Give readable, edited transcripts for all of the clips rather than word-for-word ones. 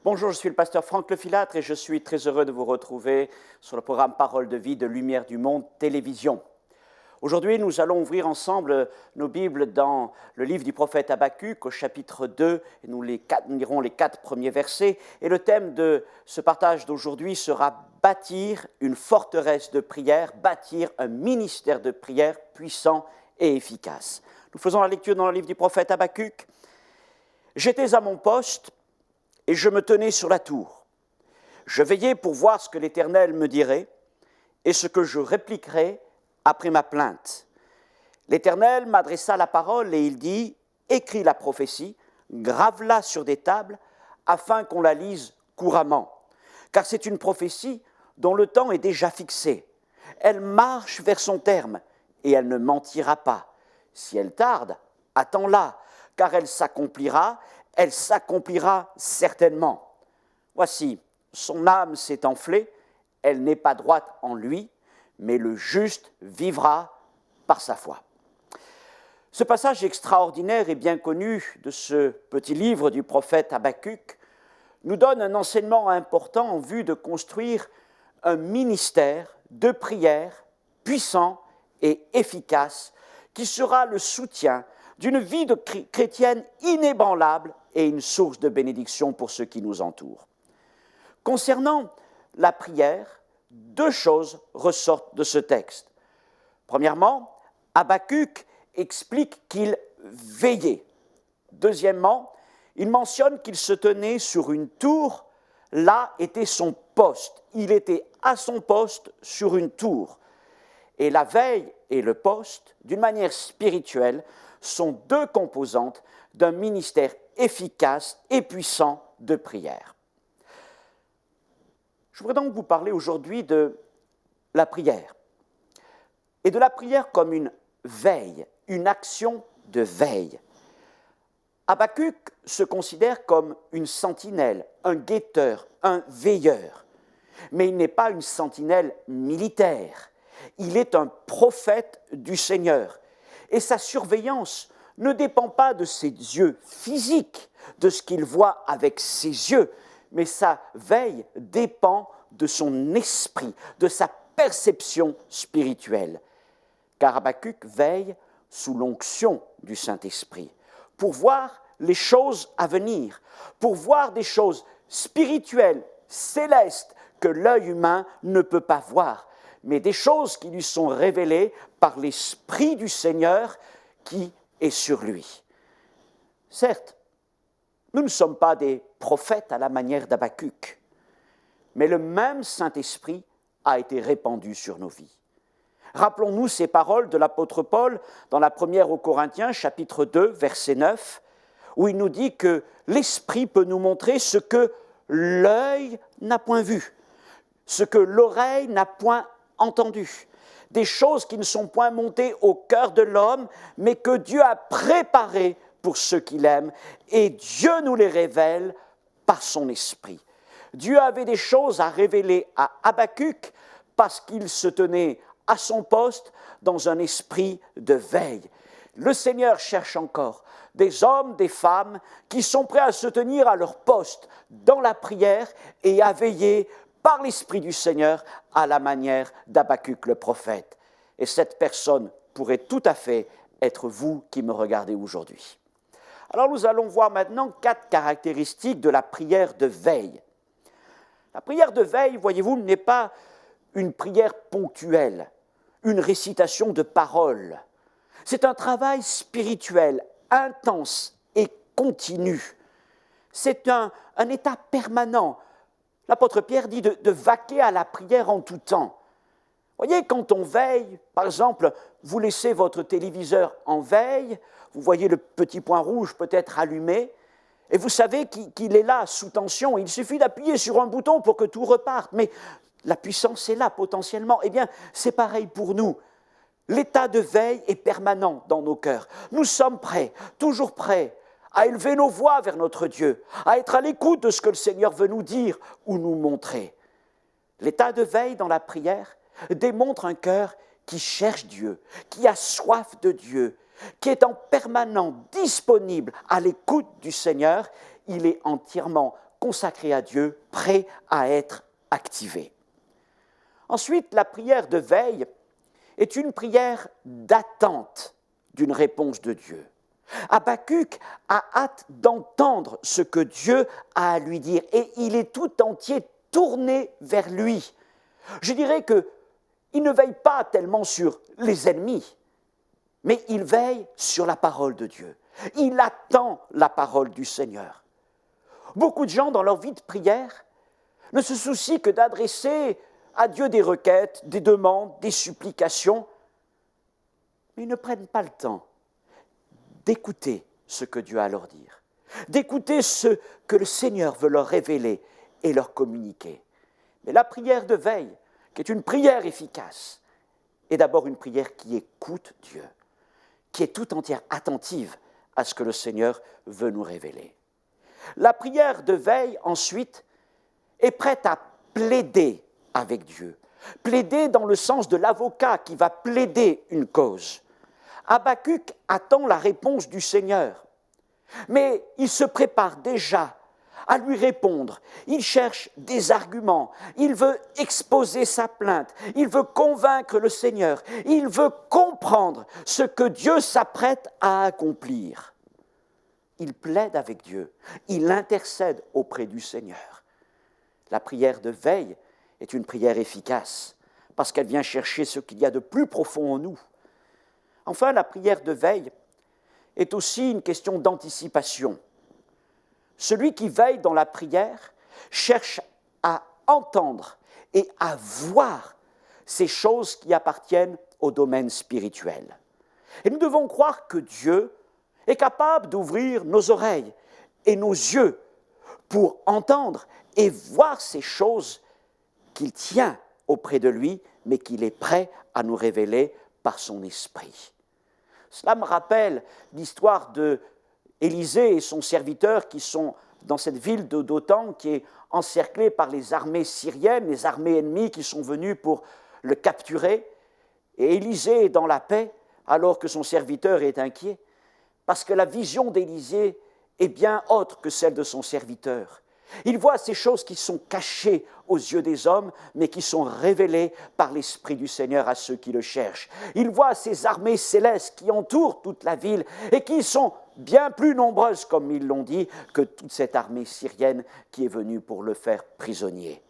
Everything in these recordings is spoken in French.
Bonjour, je suis le pasteur Franck Lefilâtre et je suis très heureux de vous retrouver sur le programme Parole de vie de Lumière du Monde Télévision. Aujourd'hui, nous allons ouvrir ensemble nos Bibles dans le livre du prophète Habacuc au chapitre 2. Et nous lirons les 4 premiers versets. Et le thème de ce partage d'aujourd'hui sera « Bâtir une forteresse de prière, bâtir un ministère de prière puissant et efficace ». Nous faisons la lecture dans le livre du prophète Habacuc. « J'étais à mon poste, et je me tenais sur la tour. Je veillais pour voir ce que l'Éternel me dirait et ce que je répliquerais après ma plainte. L'Éternel m'adressa la parole et il dit « Écris la prophétie, grave-la sur des tables, afin qu'on la lise couramment. Car c'est une prophétie dont le temps est déjà fixé. Elle marche vers son terme et elle ne mentira pas. Si elle tarde, attends-la, car elle s'accomplira certainement. Voici, son âme s'est enflée, elle n'est pas droite en lui, mais le juste vivra par sa foi. » Ce passage extraordinaire et bien connu de ce petit livre du prophète Habacuc nous donne un enseignement important en vue de construire un ministère de prière puissant et efficace qui sera le soutien d'une vie de chrétienne inébranlable et une source de bénédiction pour ceux qui nous entourent. Concernant la prière, 2 choses ressortent de ce texte. Premièrement, Habacuc explique qu'il veillait. Deuxièmement, il mentionne qu'il se tenait sur une tour, là était son poste. Il était à son poste sur une tour. Et la veille et le poste, d'une manière spirituelle, sont 2 composantes d'un ministère efficace et puissant de prière. Je voudrais donc vous parler aujourd'hui de la prière, et de la prière comme une veille, une action de veille. Habacuc se considère comme une sentinelle, un guetteur, un veilleur, mais il n'est pas une sentinelle militaire, il est un prophète du Seigneur. Et sa surveillance ne dépend pas de ses yeux physiques, de ce qu'il voit avec ses yeux, mais sa veille dépend de son esprit, de sa perception spirituelle. Car Habacuc veille sous l'onction du Saint-Esprit, pour voir les choses à venir, pour voir des choses spirituelles, célestes, que l'œil humain ne peut pas voir, mais des choses qui lui sont révélées par l'Esprit du Seigneur qui est sur lui. Certes, nous ne sommes pas des prophètes à la manière d'Habacuc, mais le même Saint-Esprit a été répandu sur nos vies. Rappelons-nous ces paroles de l'apôtre Paul dans la première aux Corinthiens, chapitre 2, verset 9, où il nous dit que l'Esprit peut nous montrer ce que l'œil n'a point vu, ce que l'oreille n'a point entendu, des choses qui ne sont point montées au cœur de l'homme, mais que Dieu a préparées pour ceux qui l'aiment, et Dieu nous les révèle par son Esprit. Dieu avait des choses à révéler à Habacuc parce qu'il se tenait à son poste dans un esprit de veille. Le Seigneur cherche encore des hommes, des femmes qui sont prêts à se tenir à leur poste dans la prière et à veiller par l'Esprit du Seigneur à la manière d'Habacuc le prophète. Et cette personne pourrait tout à fait être vous qui me regardez aujourd'hui. Alors nous allons voir maintenant 4 caractéristiques de la prière de veille. La prière de veille, voyez-vous, n'est pas une prière ponctuelle, une récitation de paroles. C'est un travail spirituel, intense et continu. C'est un état permanent. L'apôtre Pierre dit de vaquer à la prière en tout temps. Voyez, quand on veille, par exemple, vous laissez votre téléviseur en veille, vous voyez le petit point rouge peut-être allumé, et vous savez qu'il est là, sous tension. Il suffit d'appuyer sur un bouton pour que tout reparte, mais la puissance est là potentiellement. Eh bien, c'est pareil pour nous. L'état de veille est permanent dans nos cœurs. Nous sommes prêts, toujours prêts, à élever nos voix vers notre Dieu, à être à l'écoute de ce que le Seigneur veut nous dire ou nous montrer. L'état de veille dans la prière démontre un cœur qui cherche Dieu, qui a soif de Dieu, qui est en permanence disponible à l'écoute du Seigneur. Il est entièrement consacré à Dieu, prêt à être activé. Ensuite, la prière de veille est une prière d'attente d'une réponse de Dieu. Habakkuk a hâte d'entendre ce que Dieu a à lui dire et il est tout entier tourné vers lui. Je dirais qu'il ne veille pas tellement sur les ennemis, mais il veille sur la parole de Dieu. Il attend la parole du Seigneur. Beaucoup de gens dans leur vie de prière ne se soucient que d'adresser à Dieu des requêtes, des demandes, des supplications, mais ils ne prennent pas le temps d'écouter ce que Dieu a à leur dire, d'écouter ce que le Seigneur veut leur révéler et leur communiquer. Mais la prière de veille, qui est une prière efficace, est d'abord une prière qui écoute Dieu, qui est tout entière attentive à ce que le Seigneur veut nous révéler. La prière de veille, ensuite, est prête à plaider avec Dieu. Plaider dans le sens de l'avocat qui va plaider une cause. Habakkuk attend la réponse du Seigneur, mais il se prépare déjà à lui répondre. Il cherche des arguments, il veut exposer sa plainte, il veut convaincre le Seigneur, il veut comprendre ce que Dieu s'apprête à accomplir. Il plaide avec Dieu, il intercède auprès du Seigneur. La prière de veille est une prière efficace parce qu'elle vient chercher ce qu'il y a de plus profond en nous. Enfin, la prière de veille est aussi une question d'anticipation. Celui qui veille dans la prière cherche à entendre et à voir ces choses qui appartiennent au domaine spirituel. Et nous devons croire que Dieu est capable d'ouvrir nos oreilles et nos yeux pour entendre et voir ces choses qu'il tient auprès de lui, mais qu'il est prêt à nous révéler par son esprit. Cela me rappelle l'histoire d'Élisée et son serviteur qui sont dans cette ville de Dothan qui est encerclée par les armées syriennes, les armées ennemies qui sont venues pour le capturer. Et Élisée est dans la paix alors que son serviteur est inquiet parce que la vision d'Élisée est bien autre que celle de son serviteur. Il voit ces choses qui sont cachées aux yeux des hommes, mais qui sont révélées par l'Esprit du Seigneur à ceux qui le cherchent. Il voit ces armées célestes qui entourent toute la ville et qui sont bien plus nombreuses, comme ils l'ont dit, que toute cette armée syrienne qui est venue pour le faire prisonnier.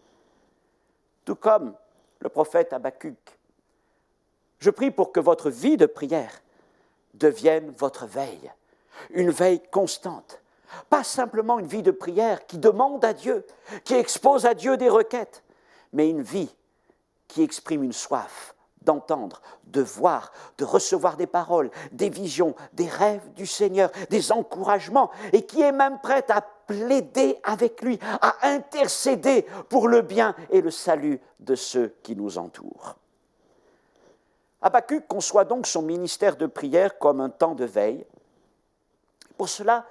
Tout comme le prophète Habakkuk, je prie pour que votre vie de prière devienne votre veille, une veille constante. Pas simplement une vie de prière qui demande à Dieu, qui expose à Dieu des requêtes, mais une vie qui exprime une soif d'entendre, de voir, de recevoir des paroles, des visions, des rêves du Seigneur, des encouragements, et qui est même prête à plaider avec lui, à intercéder pour le bien et le salut de ceux qui nous entourent. Habakkuk conçoit donc son ministère de prière comme un temps de veille. Pour cela,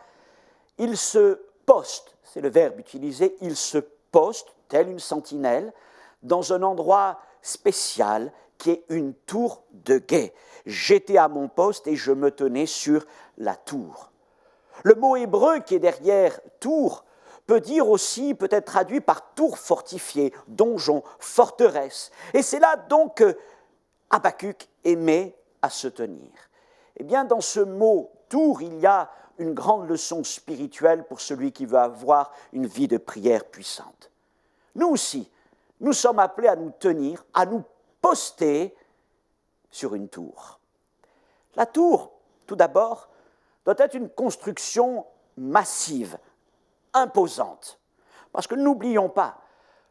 il se poste, c'est le verbe utilisé, il se poste, tel une sentinelle, dans un endroit spécial qui est une tour de guet. J'étais à mon poste et je me tenais sur la tour. Le mot hébreu qui est derrière tour peut dire aussi, peut être traduit par tour fortifiée, donjon, forteresse. Et c'est là donc que Habakkuk aimait à se tenir. Eh bien, dans ce mot tour, il y a une grande leçon spirituelle pour celui qui veut avoir une vie de prière puissante. Nous aussi, nous sommes appelés à nous tenir, à nous poster sur une tour. La tour, tout d'abord, doit être une construction massive, imposante. Parce que n'oublions pas,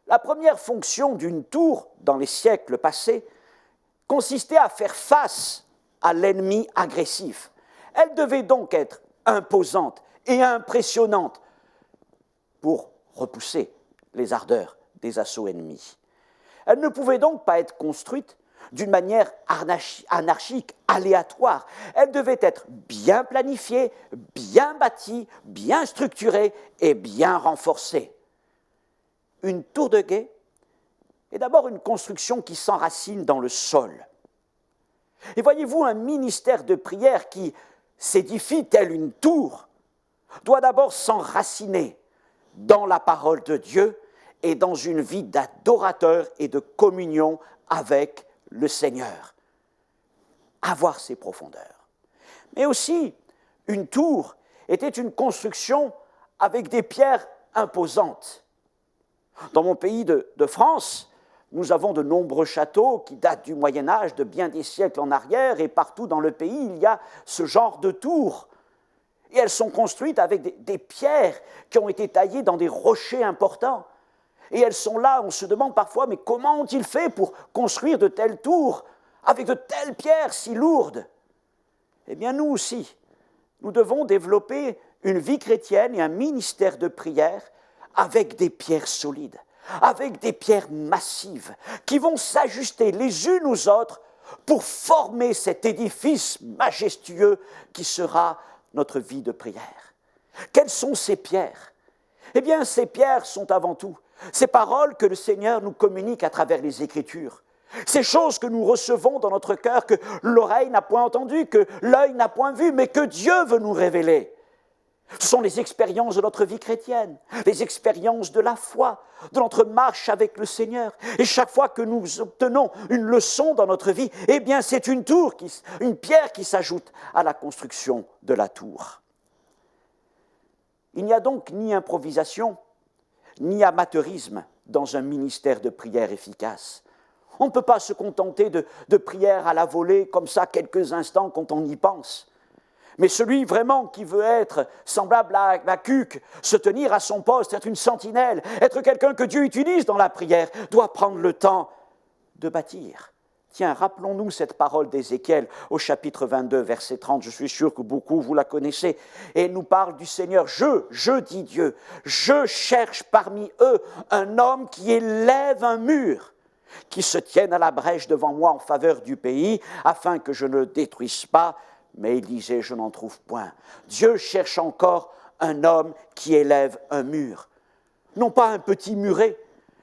la première fonction d'une tour dans les siècles passés consistait à faire face à l'ennemi agressif. Elle devait donc être imposante et impressionnante pour repousser les ardeurs des assauts ennemis. Elle ne pouvait donc pas être construite d'une manière anarchique, aléatoire. Elle devait être bien planifiée, bien bâtie, bien structurée et bien renforcée. Une tour de guet est d'abord une construction qui s'enracine dans le sol. Et voyez-vous, un ministère de prière qui s'édifie tel une tour doit d'abord s'enraciner dans la parole de Dieu et dans une vie d'adorateur et de communion avec le Seigneur. Avoir ses profondeurs. Mais aussi, une tour était une construction avec des pierres imposantes. Dans mon pays de France, nous avons de nombreux châteaux qui datent du Moyen-Âge, de bien des siècles en arrière, et partout dans le pays, il y a ce genre de tours. Et elles sont construites avec des pierres qui ont été taillées dans des rochers importants. Et elles sont là, on se demande parfois, mais comment ont-ils fait pour construire de telles tours avec de telles pierres si lourdes? Eh bien, nous aussi, nous devons développer une vie chrétienne et un ministère de prière avec des pierres solides, avec des pierres massives, qui vont s'ajuster les unes aux autres pour former cet édifice majestueux qui sera notre vie de prière. Quelles sont ces pierres? Eh bien, ces pierres sont avant tout ces paroles que le Seigneur nous communique à travers les Écritures. Ces choses que nous recevons dans notre cœur, que l'oreille n'a point entendues, que l'œil n'a point vues, mais que Dieu veut nous révéler. Ce sont les expériences de notre vie chrétienne, les expériences de la foi, de notre marche avec le Seigneur. Et chaque fois que nous obtenons une leçon dans notre vie, eh bien c'est une pierre qui s'ajoute à la construction de la tour. Il n'y a donc ni improvisation, ni amateurisme dans un ministère de prière efficace. On ne peut pas se contenter de prières à la volée, comme ça, quelques instants quand on y pense. Mais celui vraiment qui veut être semblable à Habacuc, se tenir à son poste, être une sentinelle, être quelqu'un que Dieu utilise dans la prière, doit prendre le temps de bâtir. Tiens, rappelons-nous cette parole d'Ézéchiel au chapitre 22, verset 30. Je suis sûr que beaucoup vous la connaissez. Et elle nous parle du Seigneur. Je dis Dieu, je cherche parmi eux un homme qui élève un mur, qui se tienne à la brèche devant moi en faveur du pays, afin que je ne le détruise pas. Mais il disait, je n'en trouve point. Dieu cherche encore un homme qui élève un mur. Non pas un petit muret,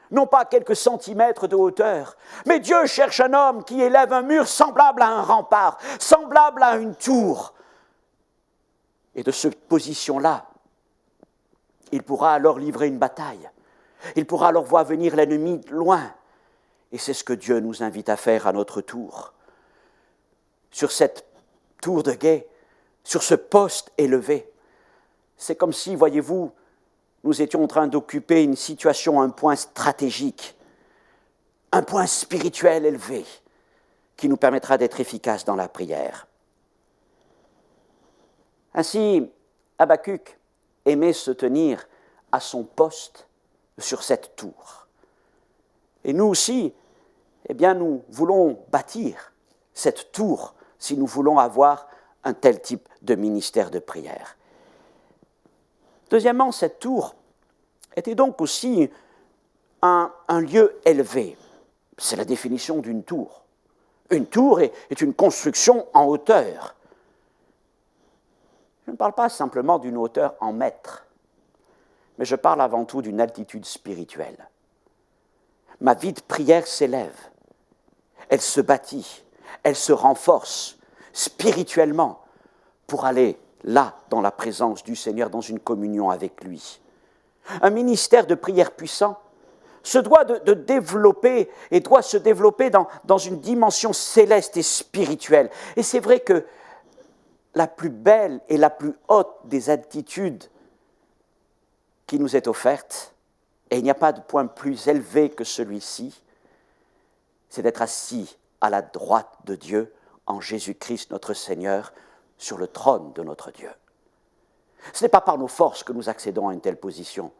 non pas quelques centimètres de hauteur, mais Dieu cherche un homme qui élève un mur semblable à un rempart, semblable à une tour. Et de cette position-là, il pourra alors livrer une bataille. Il pourra alors voir venir l'ennemi de loin. Et c'est ce que Dieu nous invite à faire à notre tour. Sur cette tour de guet, sur ce poste élevé, c'est comme si, voyez-vous, nous étions en train d'occuper une situation, un point stratégique, un point spirituel élevé, qui nous permettra d'être efficaces dans la prière. Ainsi, Habacuc aimait se tenir à son poste sur cette tour. Et nous aussi, eh bien, nous voulons bâtir cette tour si nous voulons avoir un tel type de ministère de prière. Deuxièmement, cette tour était donc aussi un lieu élevé. C'est la définition d'une tour. Une tour est une construction en hauteur. Je ne parle pas simplement d'une hauteur en mètres, mais je parle avant tout d'une altitude spirituelle. Ma vie de prière s'élève, elle se bâtit, elle se renforce spirituellement pour aller là, dans la présence du Seigneur, dans une communion avec lui. Un ministère de prière puissant se doit de développer et doit se développer dans une dimension céleste et spirituelle. Et c'est vrai que la plus belle et la plus haute des attitudes qui nous est offerte, et il n'y a pas de point plus élevé que celui-ci, c'est d'être assis à la droite de Dieu en Jésus-Christ notre Seigneur, sur le trône de notre Dieu. Ce n'est pas par nos forces que nous accédons à une telle position.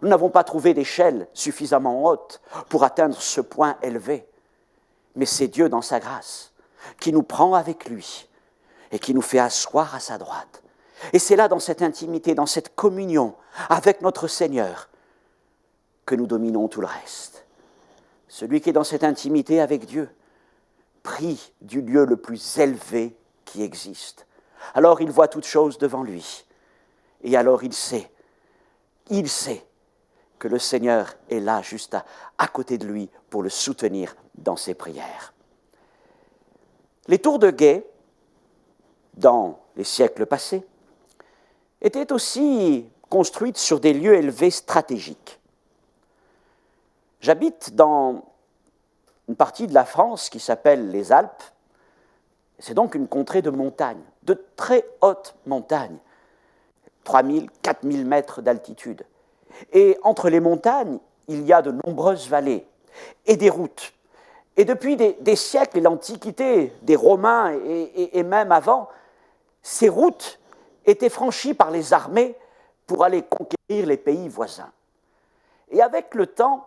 Nous n'avons pas trouvé d'échelle suffisamment haute pour atteindre ce point élevé. Mais c'est Dieu dans sa grâce qui nous prend avec lui et qui nous fait asseoir à sa droite. Et c'est là, dans cette intimité, dans cette communion avec notre Seigneur, que nous dominons tout le reste. Celui qui est dans cette intimité avec Dieu prix du lieu le plus élevé qui existe. Alors il voit toutes choses devant lui. Et alors il sait que le Seigneur est là, juste à côté de lui, pour le soutenir dans ses prières. Les tours de guet, dans les siècles passés, étaient aussi construites sur des lieux élevés stratégiques. J'habite dans une partie de la France qui s'appelle les Alpes. C'est donc une contrée de montagnes, de très hautes montagnes, 3000, 4000 mètres d'altitude. Et entre les montagnes, il y a de nombreuses vallées et des routes. Et depuis des siècles et l'Antiquité, des Romains et même avant, ces routes étaient franchies par les armées pour aller conquérir les pays voisins. Et avec le temps,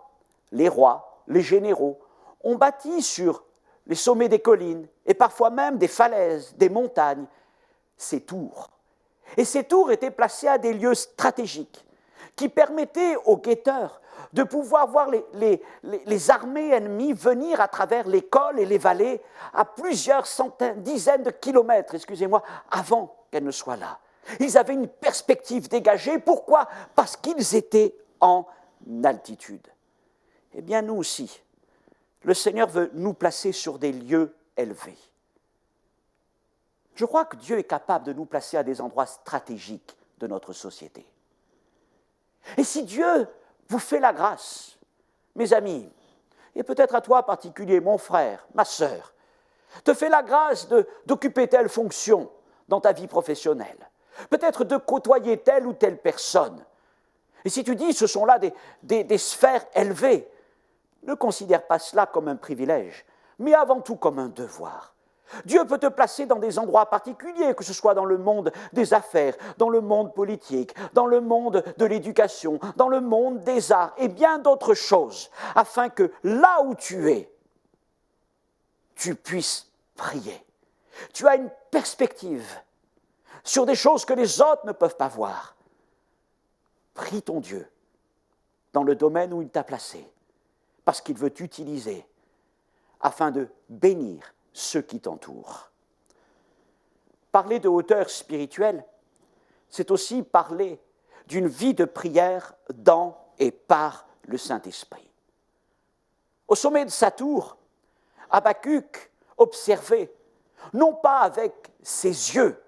les rois, les généraux, ont bâti sur les sommets des collines et parfois même des falaises, des montagnes, ces tours. Et ces tours étaient placées à des lieux stratégiques qui permettaient aux guetteurs de pouvoir voir les armées ennemies venir à travers les cols et les vallées à plusieurs centaines, dizaines de kilomètres, avant qu'elles ne soient là. Ils avaient une perspective dégagée. Pourquoi ? Parce qu'ils étaient en altitude. Eh bien, nous aussi, le Seigneur veut nous placer sur des lieux élevés. Je crois que Dieu est capable de nous placer à des endroits stratégiques de notre société. Et si Dieu vous fait la grâce, mes amis, et peut-être à toi en particulier, mon frère, ma sœur, te fait la grâce d'occuper telle fonction dans ta vie professionnelle, peut-être de côtoyer telle ou telle personne, et si tu dis ce sont là des sphères élevées, ne considère pas cela comme un privilège, mais avant tout comme un devoir. Dieu peut te placer dans des endroits particuliers, que ce soit dans le monde des affaires, dans le monde politique, dans le monde de l'éducation, dans le monde des arts et bien d'autres choses, afin que là où tu es, tu puisses prier. Tu as une perspective sur des choses que les autres ne peuvent pas voir. Prie ton Dieu dans le domaine où il t'a placé, parce qu'il veut t'utiliser afin de bénir ceux qui t'entourent. Parler de hauteur spirituelle, c'est aussi parler d'une vie de prière dans et par le Saint-Esprit. Au sommet de sa tour, Habacuc observait, non pas avec ses yeux,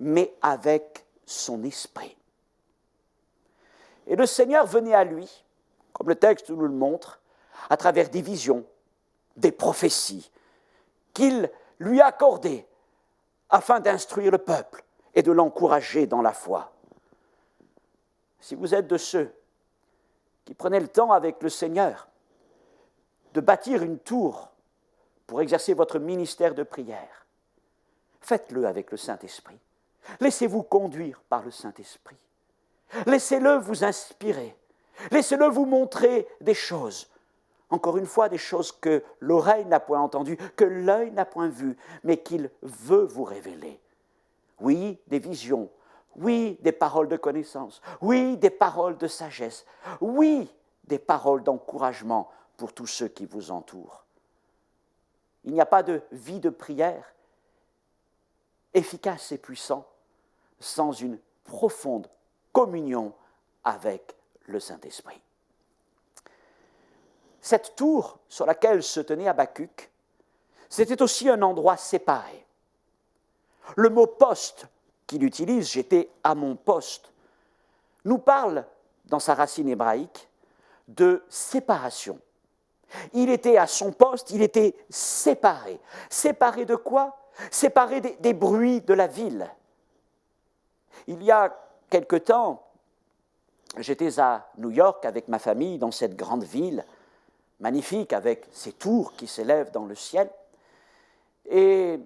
mais avec son esprit. Et le Seigneur venait à lui, comme le texte nous le montre, à travers des visions, des prophéties, qu'il lui accordait afin d'instruire le peuple et de l'encourager dans la foi. Si vous êtes de ceux qui prenaient le temps avec le Seigneur de bâtir une tour pour exercer votre ministère de prière, faites-le avec le Saint-Esprit. Laissez-vous conduire par le Saint-Esprit. Laissez-le vous inspirer. Laissez-le vous montrer des choses. Encore une fois, des choses que l'oreille n'a point entendues, que l'œil n'a point vues, mais qu'il veut vous révéler. Oui, des visions. Oui, des paroles de connaissance. Oui, des paroles de sagesse. Oui, des paroles d'encouragement pour tous ceux qui vous entourent. Il n'y a pas de vie de prière efficace et puissante sans une profonde communion avec le Saint-Esprit. Cette tour sur laquelle se tenait Habacuc, c'était aussi un endroit séparé. Le mot « poste » qu'il utilise, « j'étais à mon poste », nous parle, dans sa racine hébraïque, de séparation. Il était à son poste, il était séparé. Séparé de quoi ? Séparé des bruits de la ville. Il y a quelque temps, j'étais à New York avec ma famille, dans cette grande ville, magnifique, avec ses tours qui s'élèvent dans le ciel. Et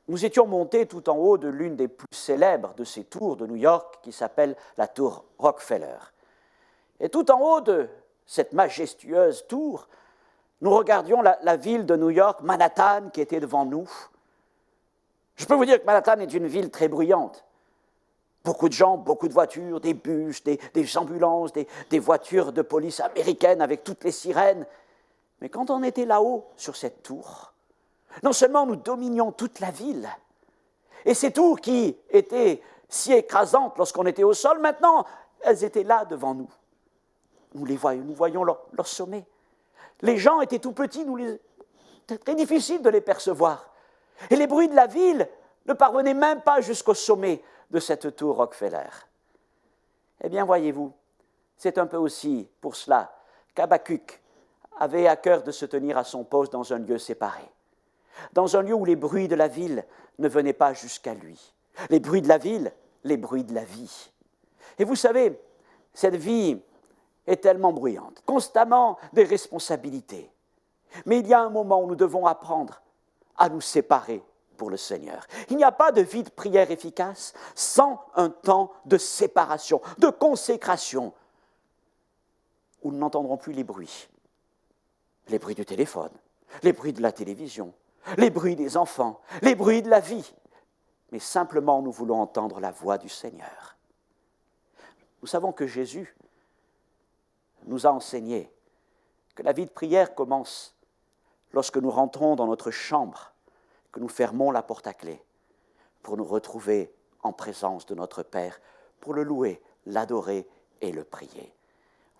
nous étions montés tout en haut de l'une des plus célèbres de ces tours de New York, qui s'appelle la tour Rockefeller. Et tout en haut de cette majestueuse tour, nous regardions la ville de New York, Manhattan, qui était devant nous. Je peux vous dire que Manhattan est une ville très bruyante. Beaucoup de gens, beaucoup de voitures, des bus, des ambulances, des voitures de police américaines avec toutes les sirènes. Mais quand on était là-haut, sur cette tour, Non seulement nous dominions toute la ville, et ces tours qui étaient si écrasantes lorsqu'on était au sol, maintenant, elles étaient là devant nous. Nous voyions leur sommet. Les gens étaient tout petits, c'était très difficile de les percevoir. Et les bruits de la ville ne parvenaient même pas jusqu'au sommet de cette tour Rockefeller. Eh bien, voyez-vous, c'est un peu aussi pour cela qu'Habakkuk avait à cœur de se tenir à son poste dans un lieu séparé, dans un lieu où les bruits de la ville ne venaient pas jusqu'à lui. Les bruits de la ville, les bruits de la vie. Et vous savez, cette vie est tellement bruyante, constamment des responsabilités. Mais il y a un moment où nous devons apprendre à nous séparer pour le Seigneur. Il n'y a pas de vie de prière efficace sans un temps de séparation, de consécration, où nous n'entendrons plus les bruits du téléphone, les bruits de la télévision, les bruits des enfants, les bruits de la vie, mais simplement nous voulons entendre la voix du Seigneur. Nous savons que Jésus nous a enseigné que la vie de prière commence lorsque nous rentrons dans notre chambre, que nous fermons la porte à clé pour nous retrouver en présence de notre Père, pour le louer, l'adorer et le prier.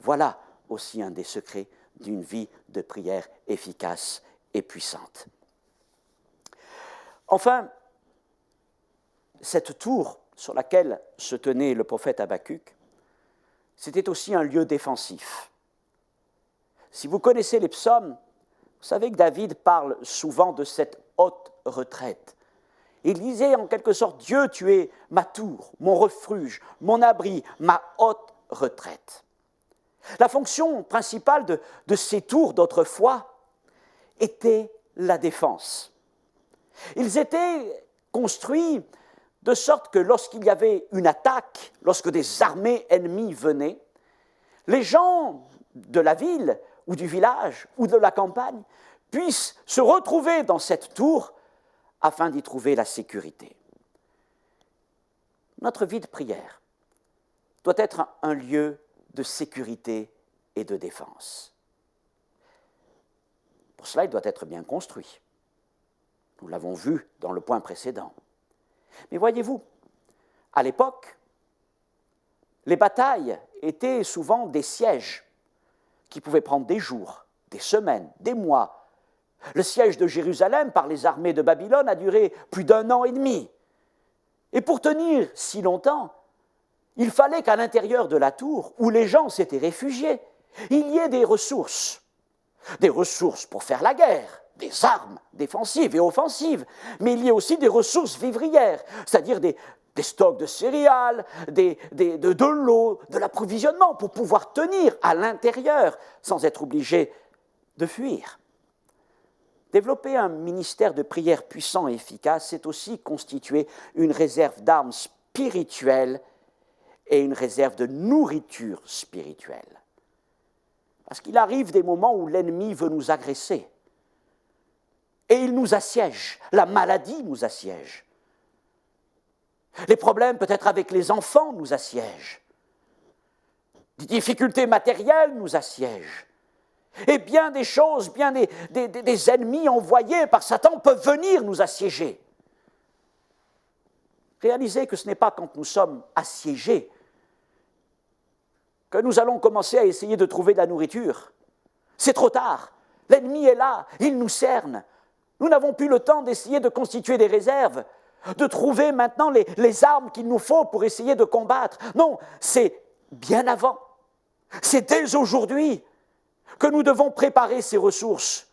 Voilà aussi un des secrets d'une vie de prière efficace et puissante. Enfin, cette tour sur laquelle se tenait le prophète Habakkuk, c'était aussi un lieu défensif. Si vous connaissez les psaumes, vous savez que David parle souvent de cette haute retraite. Il disait en quelque sorte, Dieu, tu es ma tour, mon refuge, mon abri, ma haute retraite. La fonction principale de ces tours d'autrefois était la défense. Ils étaient construits de sorte que lorsqu'il y avait une attaque, lorsque des armées ennemies venaient, les gens de la ville ou du village ou de la campagne puissent se retrouver dans cette tour afin d'y trouver la sécurité. Notre vie de prière doit être un lieu de sécurité et de défense. Pour cela, il doit être bien construit. Nous l'avons vu dans le point précédent. Mais voyez-vous, à l'époque, les batailles étaient souvent des sièges qui pouvaient prendre des jours, des semaines, des mois. Le siège de Jérusalem par les armées de Babylone a duré plus d'1 an et demi. Et pour tenir si longtemps, il fallait qu'à l'intérieur de la tour, où les gens s'étaient réfugiés, il y ait des ressources pour faire la guerre, des armes défensives et offensives, mais il y a aussi des ressources vivrières, c'est-à-dire des stocks de céréales, de l'eau, de l'approvisionnement pour pouvoir tenir à l'intérieur sans être obligé de fuir. Développer un ministère de prière puissant et efficace, c'est aussi constituer une réserve d'armes spirituelles et une réserve de nourriture spirituelle. Parce qu'il arrive des moments où l'ennemi veut nous agresser. Et il nous assiège, la maladie nous assiège. Les problèmes peut-être avec les enfants nous assiègent. Des difficultés matérielles nous assiègent. Et bien des choses, bien des ennemis envoyés par Satan peuvent venir nous assiéger. Réalisez que ce n'est pas quand nous sommes assiégés que nous allons commencer à essayer de trouver de la nourriture. C'est trop tard. L'ennemi est là, il nous cerne. Nous n'avons plus le temps d'essayer de constituer des réserves, de trouver maintenant les armes qu'il nous faut pour essayer de combattre. Non, c'est bien avant. C'est dès aujourd'hui que nous devons préparer ces ressources,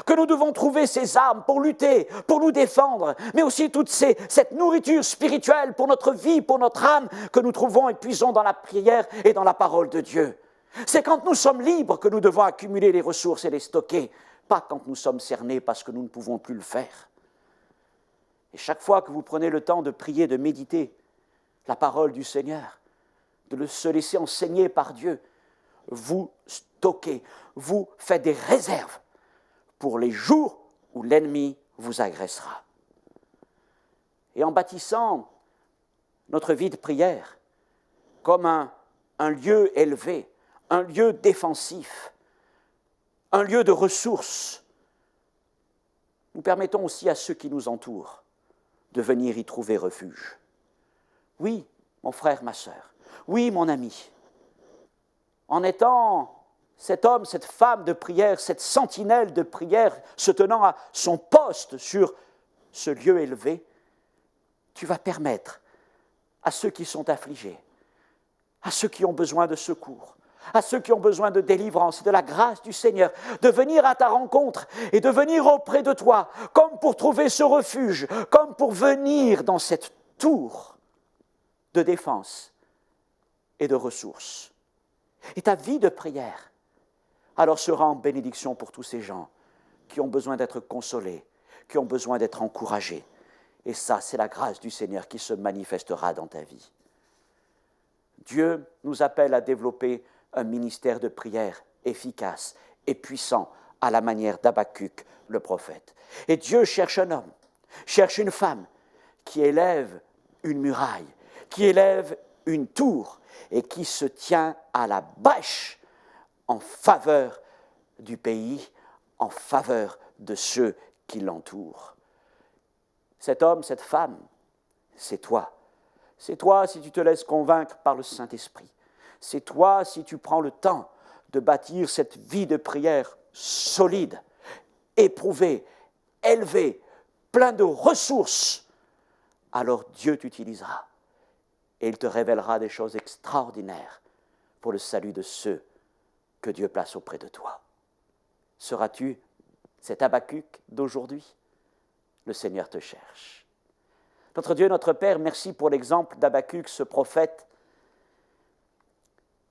que nous devons trouver ces armes pour lutter, pour nous défendre, mais aussi toute cette nourriture spirituelle pour notre vie, pour notre âme, que nous trouvons et puisons dans la prière et dans la parole de Dieu. C'est quand nous sommes libres que nous devons accumuler les ressources et les stocker, pas quand nous sommes cernés parce que nous ne pouvons plus le faire. Et chaque fois que vous prenez le temps de prier, de méditer la parole du Seigneur, de se laisser enseigner par Dieu, vous stockez, vous faites des réserves pour les jours où l'ennemi vous agressera. Et en bâtissant notre vie de prière comme un lieu élevé, un lieu défensif, un lieu de ressources, nous permettons aussi à ceux qui nous entourent de venir y trouver refuge. Oui, mon frère, ma sœur, oui, mon ami, en étant cet homme, cette femme de prière, cette sentinelle de prière, se tenant à son poste sur ce lieu élevé, tu vas permettre à ceux qui sont affligés, à ceux qui ont besoin de secours, à ceux qui ont besoin de délivrance et de la grâce du Seigneur, de venir à ta rencontre et de venir auprès de toi, comme pour trouver ce refuge, comme pour venir dans cette tour de défense et de ressources. Et ta vie de prière, alors sera en bénédiction pour tous ces gens qui ont besoin d'être consolés, qui ont besoin d'être encouragés. Et ça, c'est la grâce du Seigneur qui se manifestera dans ta vie. Dieu nous appelle à développer un ministère de prière efficace et puissant à la manière d'Habacuc, le prophète. Et Dieu cherche un homme, cherche une femme qui élève une muraille, qui élève une tour et qui se tient à la brèche en faveur du pays, en faveur de ceux qui l'entourent. Cet homme, cette femme, c'est toi. C'est toi si tu te laisses convaincre par le Saint-Esprit. C'est toi si tu prends le temps de bâtir cette vie de prière solide, éprouvée, élevée, plein de ressources. Alors Dieu t'utilisera et il te révélera des choses extraordinaires pour le salut de ceux que Dieu place auprès de toi. Seras-tu cet Habacuc d'aujourd'hui? Le Seigneur te cherche. Notre Dieu, notre Père, merci pour l'exemple d'Habacuc, ce prophète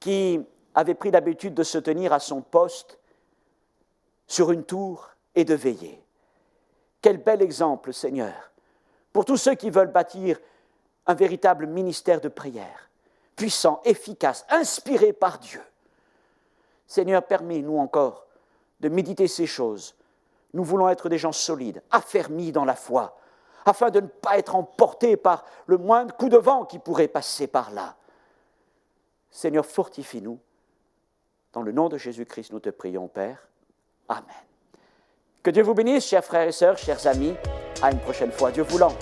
qui avait pris l'habitude de se tenir à son poste sur une tour et de veiller. Quel bel exemple, Seigneur, pour tous ceux qui veulent bâtir un véritable ministère de prière, puissant, efficace, inspiré par Dieu. Seigneur, permets-nous encore de méditer ces choses. Nous voulons être des gens solides, affermis dans la foi, afin de ne pas être emportés par le moindre coup de vent qui pourrait passer par là. Seigneur, fortifie-nous. Dans le nom de Jésus-Christ, nous te prions, Père. Amen. Que Dieu vous bénisse, chers frères et sœurs, chers amis. À une prochaine fois, Dieu voulant.